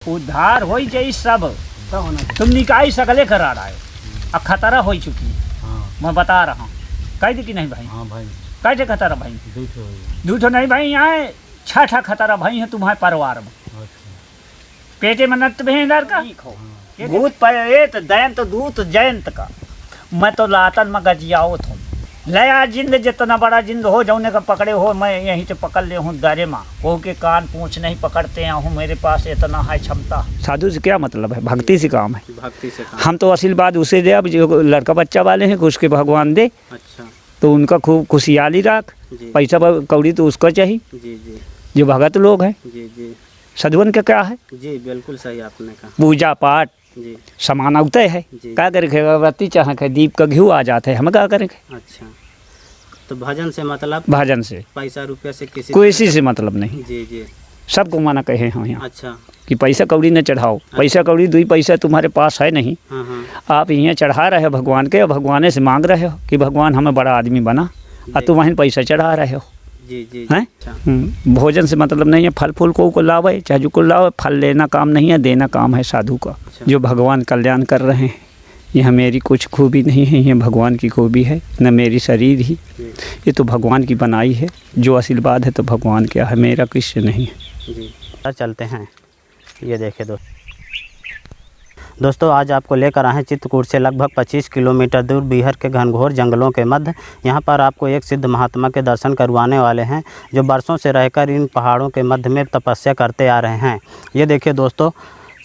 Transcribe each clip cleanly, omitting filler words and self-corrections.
उद्धार हो जाए सब तुम निकाय सकले करा रहा है। अब खतरा हो चुकी हाँ। मैं बता रहा हूँ कह दे कि नहीं भाई। हाँ भाई कैसे खतरा भाई दू तो नहीं भाई यहाँ छठा खतरा भाई है तुम्हारे परिवार में। अच्छा। पेटे में नत भेंडर का भूत प्रेत दयंत दूत जयंत का मैं तो लातन में गजियाओ था लया जिंद जितना बड़ा जिंद हो जाने का पकड़े हो मैं यहीं से पकड़ ले हूँ दरे माँ वो के कान पूछ नहीं पकड़ते हैं हूँ मेरे पास इतना है क्षमता। साधु से क्या मतलब है, भक्ति से काम है। भक्ति से काम। हम तो आशीर्वाद उसे दे, अब जो लड़का बच्चा वाले हैं उसके भगवान दे। अच्छा। तो उनका खूब खुशहाली रख, पैसा कौड़ी तो उसको चाहिए। जी जी। जो भगत लोग हैं जी जी। साधुवन का क्या है, जी बिल्कुल सही आपने कहा। पूजा पाठ जी। समान उगते है। क्या करेंगे अगरबत्ती चाह के दीप का घी आ जाते हैं, हम क्या करेंगे। अच्छा। तो भजन से मतलब भजन से पैसा रुपया से कोई से मतलब नहीं। जी जी। सबको माना कहे हैं यहाँ। अच्छा। कि पैसा कौड़ी न चढ़ाओ। पैसा कौड़ी दुई पैसा तुम्हारे पास है नहीं। हाँ हाँ। आप यहाँ चढ़ा रहे हो भगवान के, भगवान से मांग रहे हो कि भगवान हमें बड़ा आदमी बना, और तुम वहीं पैसा चढ़ा रहे हो। जी जी। हैं अच्छा। भोजन से मतलब नहीं है, फल फूल को लावे चाहे को लावे, फल लेना काम नहीं है, देना काम है साधु का। जो भगवान कल्याण कर रहे हैं, यह मेरी कुछ खूबी नहीं है, यह भगवान की खूबी है, न मेरी शरीर ही, ये तो भगवान की बनाई है। जो आशीर्वाद है तो भगवान क्या है, मेरा किसी नहीं है। जी चलते हैं। ये देखे दोस्तों आज आपको लेकर आए हैं चित्रकूट से लगभग 25 किलोमीटर दूर बिहार के घनघोर जंगलों के मध्य। यहाँ पर आपको एक सिद्ध महात्मा के दर्शन करवाने वाले हैं, जो बरसों से रहकर इन पहाड़ों के मध्य में तपस्या करते आ रहे हैं। ये देखिए दोस्तों,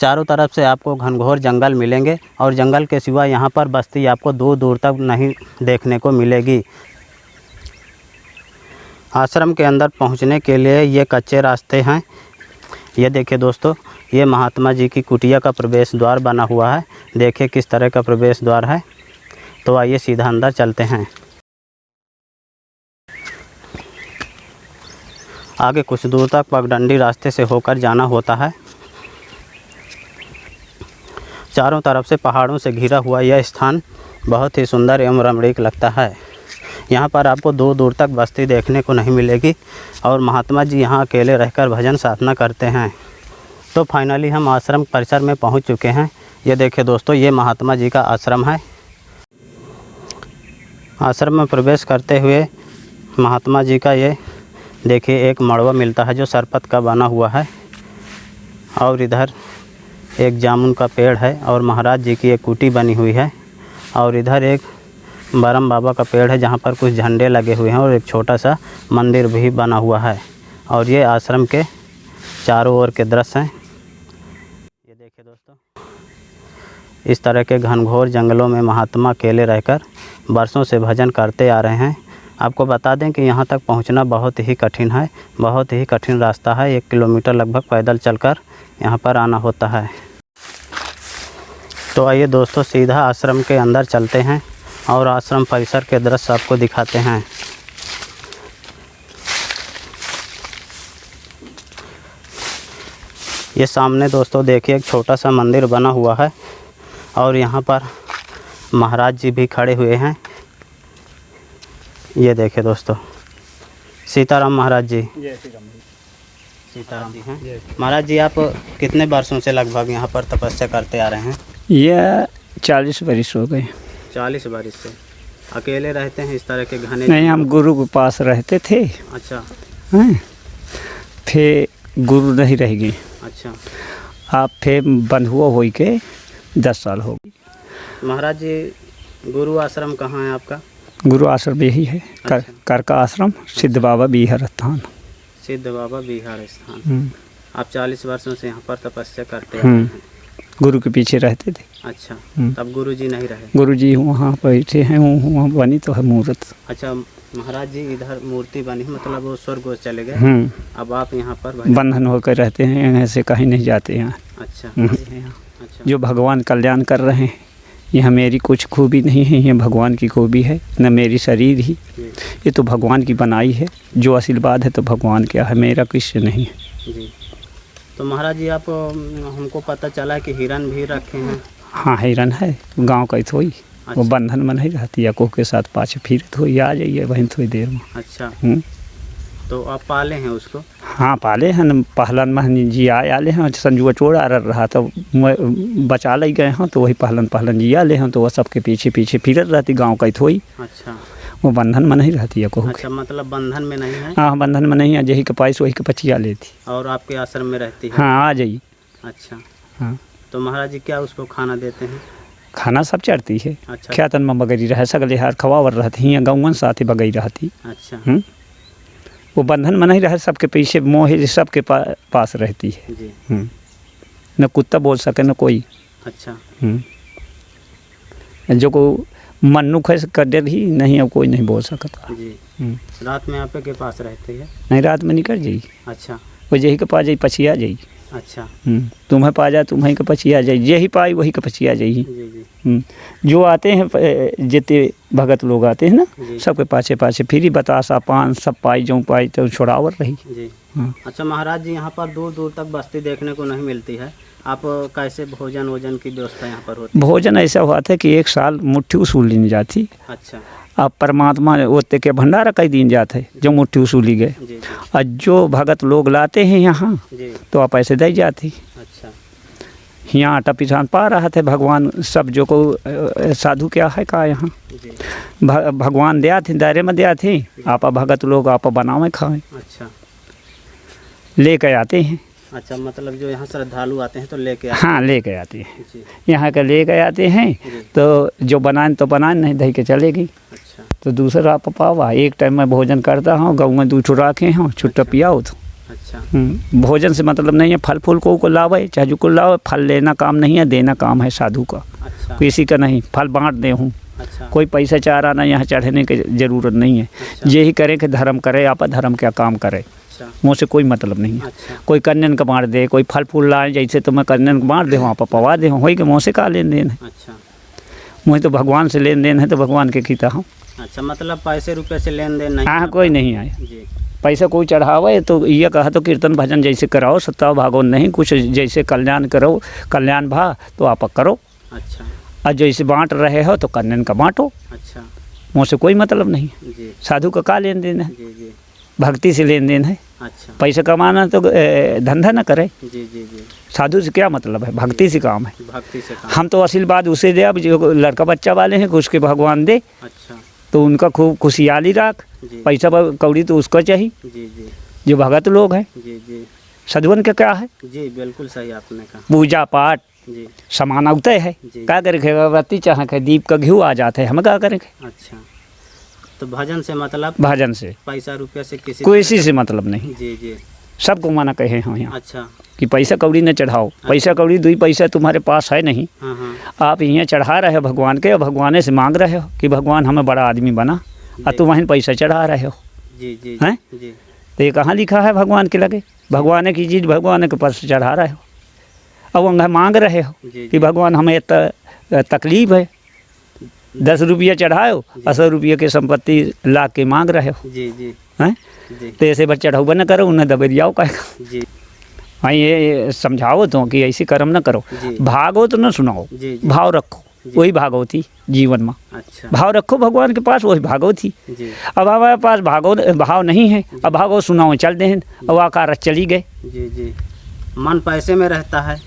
चारों तरफ से आपको घनघोर जंगल मिलेंगे, और जंगल के सिवा यहाँ पर बस्ती आपको दूर दूर तक नहीं देखने को मिलेगी। आश्रम के अंदर पहुँचने के लिए ये कच्चे रास्ते हैं। ये देखिए दोस्तों, ये महात्मा जी की कुटिया का प्रवेश द्वार बना हुआ है। देखिए किस तरह का प्रवेश द्वार है। तो आइए सीधा अंदर चलते हैं। आगे कुछ दूर तक पगडंडी रास्ते से होकर जाना होता है। चारों तरफ से पहाड़ों से घिरा हुआ यह स्थान बहुत ही सुंदर एवं रमणीक लगता है। यहाँ पर आपको दूर दूर तक बस्ती देखने को नहीं मिलेगी, और महात्मा जी यहाँ अकेले रहकर भजन साधना करते हैं। तो फाइनली हम आश्रम परिसर में पहुँच चुके हैं। ये देखिए दोस्तों, ये महात्मा जी का आश्रम है। आश्रम में प्रवेश करते हुए महात्मा जी का ये देखिए एक मड़वा मिलता है जो सरपत का बना हुआ है, और इधर एक जामुन का पेड़ है, और महाराज जी की एक कुटी बनी हुई है, और इधर एक बरम बाबा का पेड़ है जहाँ पर कुछ झंडे लगे हुए हैं, और एक छोटा सा मंदिर भी बना हुआ है। और ये आश्रम के चारों ओर के दृश्य हैं। ये देखिए दोस्तों, इस तरह के घनघोर जंगलों में महात्मा अकेले रहकर बरसों से भजन करते आ रहे हैं। आपको बता दें कि यहाँ तक पहुँचना बहुत ही कठिन है, बहुत ही कठिन रास्ता है। 1 किलोमीटर लगभग पैदल चलकर यहाँ पर आना होता है। तो आइए दोस्तों सीधा आश्रम के अंदर चलते हैं, और आश्रम परिसर के दृश्य आपको दिखाते हैं। ये सामने दोस्तों देखिए एक छोटा सा मंदिर बना हुआ है, और यहाँ पर महाराज जी भी खड़े हुए हैं। ये देखिए दोस्तों, सीताराम महाराज जी। सीताराम जी हैं। महाराज जी, आप कितने वर्षों से लगभग यहाँ पर तपस्या करते आ रहे हैं? ये 40 वर्ष हो गए। 40 वर्ष से अकेले रहते हैं इस तरह के घने? नहीं, हम गुरु के पास रहते थे। अच्छा। हैं फिर गुरु नहीं रह गए। अच्छा। आप फिर बंधुआ हो के 10 साल हो गए। महाराज जी, गुरु आश्रम कहाँ है आपका? गुरु आश्रम यही है। कर का आश्रम, सिद्ध बाबा बिहार स्थान। सिद्ध बाबा बिहार स्थान। आप 40 वर्षों से यहाँ पर तपस्या करते हैं। गुरु के पीछे रहते थे। अच्छा। तब गुरु जी नहीं रहे? गुरु जी वहाँ बैठे हैं, वहाँ बनी तो है मूर्त। अच्छा, महाराज जी इधर मूर्ति बनी, मतलब वो स्वर्ग चले गए। अब आप यहाँ पर बंधन होकर रहते हैं, यहाँ से कहीं नहीं जाते हैं। अच्छा। अच्छा। जो भगवान कल्याण कर रहे हैं, यह मेरी कुछ खूबी नहीं है, यह भगवान की खूबी है, न मेरी शरीर ही, ये तो भगवान की बनाई है। जो आशीर्वाद है तो भगवान क्या है, मेरा किसी नहीं है। जी। तो महाराज जी, आप हमको पता चला कि हिरन भी रखे हैं। हाँ, हिरन है, गांव का थोड़ी। अच्छा। वो बंधन में नहीं रहती, या कोह के साथ पाछे फिर थोड़ी आ जाइए वहीं थोड़ी देर में। अच्छा। तो आप पाले हैं उसको? हाँ पाले हैं न, पहलन महन जी आले हैं, संजुआ चोड़ आ रहा तो बचा ले गए हैं, तो वही पहलन जी आले हैं, तो वह सबके पीछे पीछे फिरत रहती गाँव का थोड़ी। अच्छा, वो बंधन में नहीं रहती है कहूँ। अच्छा, मतलब बंधन में नहीं है? हाँ बंधन में नहीं है, यही के पास वही के पचिया लेती। और आपके आश्रम में रहती है? हाँ आ जाइए। अच्छा, हाँ तो महाराज जी क्या उसको खाना देते हैं? खाना सब चढ़ती है। अच्छा, ख्यातन में बगैरी रह सगले हार खवावर रहती हैं, गौवन साथ ही बगई रहती। अच्छा, वो बंधन में नहीं रहे, सबके पीछे मोह सबके पास रहती है। जी, न कुत्ता बोल सके न कोई। अच्छा, जो को मन्नुख है कर दे भी नहीं, अब कोई नहीं बोल सकता। जी। रात में आपे के पास रहते हैं? नहीं रात में निकल जाइए। अच्छा, वो यही के पा जाइए पछिया जाइए। अच्छा, तुम्हें पा जा तुम्हें के पछिया जाइए, यही पाई वही के पछिया जाइए। जी, जी, जो आते हैं जितने भगत लोग आते हैं ना, जी। सबके पाछे पाछे फिर बतासा पान सब पाई जो पाई तो छोड़ावर रही। जी। हाँ। अच्छा महाराज जी, यहाँ पर दूर दूर तक बस्ती देखने को नहीं मिलती है, आप कैसे भोजन वोजन की व्यवस्था यहाँ पर होती है? भोजन ऐसा हुआ था कि एक साल मुट्ठी उसूल ली जाती। अच्छा, अब परमात्मा ओते के भंडारा कई दिन जाते जो मुट्ठी उसूली गए, जी, जी, और जो भगत लोग लाते हैं यहाँ जी, तो आप पैसे दे जाती। अच्छा, यहाँ आटा पिसान पा रहा थे भगवान सब जो को साधु क्या है का यहाँ जी, भगवान दिया थे दायरे में दिया थे, आप भगत लोग आप बनावे खाएं अच्छा, लेके आते हैं। अच्छा, मतलब जो यहाँ श्रद्धालु आते हैं तो लेके हाँ लेके आते हैं, जी, यहाँ के लेके आते हैं, जी, तो जो बनाए तो बनाए नहीं दही के चलेगी। अच्छा, तो दूसरा आप पावा एक टाइम में भोजन करता हूँ, गऊ में दूध राखे हूँ, छुट्टा पियाओ तो। अच्छा, भोजन से मतलब नहीं है, फल फूल को लावे चाहे जो को लावे, फल लेना काम नहीं है, देना काम है साधु का, अच्छा, किसी का नहीं। फल बांट दे हूँ, अच्छा, कोई पैसा चाह रहा ना, यहाँ चढ़ने की ज़रूरत नहीं है। अच्छा, यही करे कि धर्म करे, आप धर्म क्या काम करे, अच्छा, मुँह से कोई मतलब नहीं है। अच्छा, कोई कन्यन का बांट दे, कोई फल फूल लाए, जैसे तो मैं कन्यन का बांट दे हूँ, आप पवा दे हूँ, वही के मुँह से का लेन देन है। अच्छा, मुझे तो भगवान से लेन देन है, तो भगवान के खीता हूँ। अच्छा, मतलब पैसे रुपए से लेन देन नहीं? हाँ कोई नहीं आया, जी, पैसा कोई चढ़ावे तो ये कहा तो कीर्तन भजन जैसे कराओ, सत्ता भागो नहीं, कुछ जैसे कल्याण करो, कल्याण भा तो आप करो, अच्छा, और जैसे बांट रहे हो तो कन्यन का बांटो, अच्छा, मुँह से कोई मतलब नहीं। जी, साधु का लेन देन है, जी, जी, भक्ति से लेन देन है। अच्छा, पैसा कमाना तो धंधा न करे, जी, जी, जी, साधु से क्या मतलब है, भक्ति से काम है। भक्ति से काम, हम तो आशीर्वाद उसे दे, अब जो लड़का बच्चा वाले हैं उसके भगवान दे, अच्छा, तो उनका खूब खुशहाली राख, जी, पैसा कौड़ी तो उसको चाहिए, जी, जी, जो भगत लोग हैं। जी, जी, साधुवन का क्या है, जी, बिल्कुल सही आपने कहा, पूजा पाठ जी, समान अवतय है, जी, क्या करे अगरबत्ती चाह के दीप का घी आ जाते हैं, हम क्या करेंगे। अच्छा, तो भजन से मतलब भजन से पैसा रुपया से कोई से मतलब नहीं, जी, जी, सबको मना कहे हैं यहाँ अच्छा, कि पैसा कौड़ी न चढ़ाओ, पैसा कौड़ी 2 पैसा तुम्हारे पास है नहीं, हाँ, हाँ, आप यहाँ चढ़ा रहे हो भगवान के, और भगवान से मांग रहे हो कि भगवान हमें बड़ा आदमी बना, और तुम वहीं पैसा चढ़ा रहे हो। जी, जी, हैं? जी, तो ये कहाँ लिखा है भगवान के लगे, भगवान की चीज़ भगवान के पास चढ़ा रहे हो, अब वहाँ मांग रहे हो जी, कि भगवान हमें तकलीफ है, 10 रुपया चढ़ाओ, 80 रुपये की संपत्ति ला के मांग रहे हो, जी, जी, हैं? जी, तो ऐसे बस चढ़ाओ न करो, उन्हें दबेरियाओ कहेगा। जी, हाँ ये समझाओ तो कि ऐसी कर्म न करो, जी, भागवत न सुनाओ, जी, जी, भाव रखो, वही भागवती जीवन में, अच्छा, भाव रखो भगवान के पास, वही भागवती। जी, अब हमारे पास भाव नहीं है, अब भागवत सुनाओ चल दे, अब आकार चली गए, जी, जी, मन पैसे में रहता है,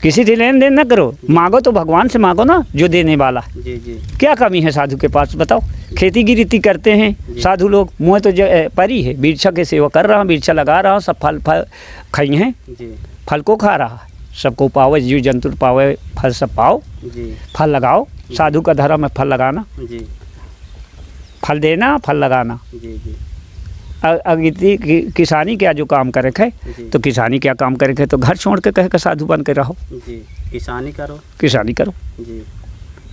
किसी से लेन देन न करो, मांगो तो भगवान से मांगो ना, जो देने वाला। जी, जी, क्या कमी है साधु के पास बताओ, खेती की रीति करते हैं साधु लोग, मुँह तो परी है, वृक्षा की सेवा कर रहा हूँ, वृक्षा लगा रहा हूँ, सब फल खाई हैं, जी, फल को खा रहा है, सबको पावे, जीव जंतु पावे, फल सब पाओ, जी, फल लगाओ, साधु का धर्म है फल लगाना, जी, फल देना, फल लगाना। जी, जी, अगिती किसानी क्या जो काम करे है, जी, तो किसानी क्या काम करे है, तो घर छोड़ के कहे के साधु बन के रहो, जी, किसानी करो, किसानी करो। जी,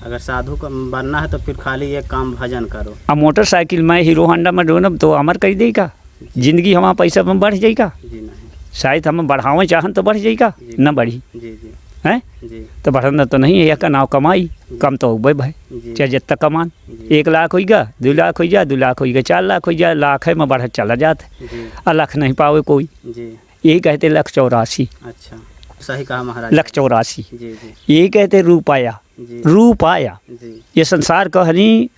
अगर साधु का बनना है तो फिर खाली एक काम भजन करो। अब मोटरसाइकिल में हीरो होंडा में ढूंढब तो अमर कही देगा, जिंदगी हमारा पैसा में बढ़ जाएगा, जी, नहीं, शायद हम बढ़ावें चाहन तो बढ़ जाएगा, न बढ़ी जी, जी, है, जी, तो बढ़ना तो नहीं है, का नाव कमाई कम तो हो भाई, जी, चाहे जितना कमान, जी, 1 लाख होगा, 2 लाख हो जा, 2 लाख होगा, 4 लाख हो जा, लाख है में बढ़त चला जाता, जी, और लाख नहीं पावे कोई, जी, यही कहते 184, अच्छा, सही कहा महाराज, 184, जी, जी, यही कहते रूपाया, जी, रूपाया, जी, ये संसार कहनी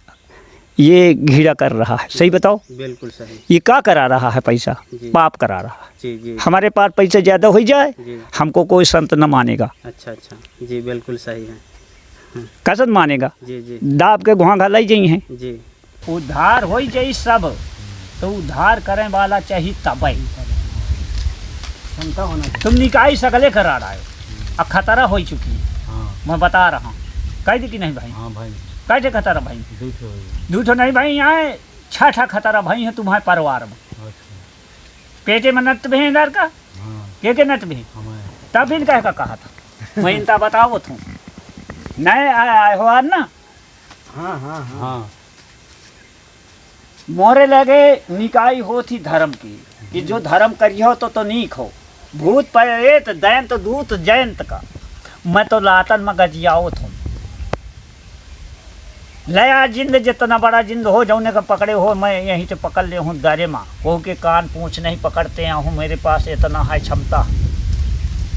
ये घीड़ा कर रहा है, सही बताओ। बिल्कुल सही। ये क्या करा रहा है? पैसा जी। पाप करा रहा है। जी जी हमारे पास पैसे ज़्यादा हो जाए जी। हमको कोई संत न मानेगा, अच्छा अच्छा, जी बिल्कुल सही है। कसम मानेगा। जी जी दाब के गुहा घलाई जाइ हैं। जी। उद्धार हो जाई सब, तो उद्धार करे वाला चाहिए तबे। तुम निकाय सकले करा रहा है, अब खतरा हो चुकी है। हाँ मैं बता रहा हूँ, कह दी कि नहीं भाई? हाँ भाई, कैसे खतरा भाई? दूसरे हो गए। दूठो नहीं भाई, यहाँ छठा खतरा भाई है तुम्हारे परिवार में। अच्छा। पेटे में नत भी डर का, हाँ के नत भी हमारे। तब इनका का कहा था मैं इनका बताओ तुम नए आए हो आज ना। हाँ हाँ हाँ। मोरे लगे निकाय हो थी धर्म की, कि जो धर्म करियो तो नीक हो। भूत प्रेत दैंत दूत जयंत का, मैं तो लातन में गजियाओ तुम। लया जिंद जितना बड़ा जिंद हो जौने का पकड़े हो, मैं यहीं से पकड़ ले हूँ दारे माँ हो के कान पूछ नहीं पकड़ते हूँ, मेरे पास इतना है क्षमता।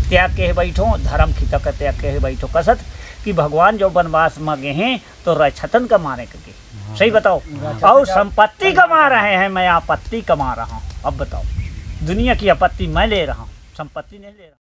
त्याग के बैठो धर्म की तक, त्याग के बैठो कसत कि भगवान जो वनवास में गए हैं तो रक्षतन कमा रहे के, सही बताओ। और संपत्ति कमा रहे हैं, मैं आपत्ति कमा रहा हूँ। अब बताओ, दुनिया की आपत्ति मैं ले रहा हूँ, संपत्ति नहीं ले रहा।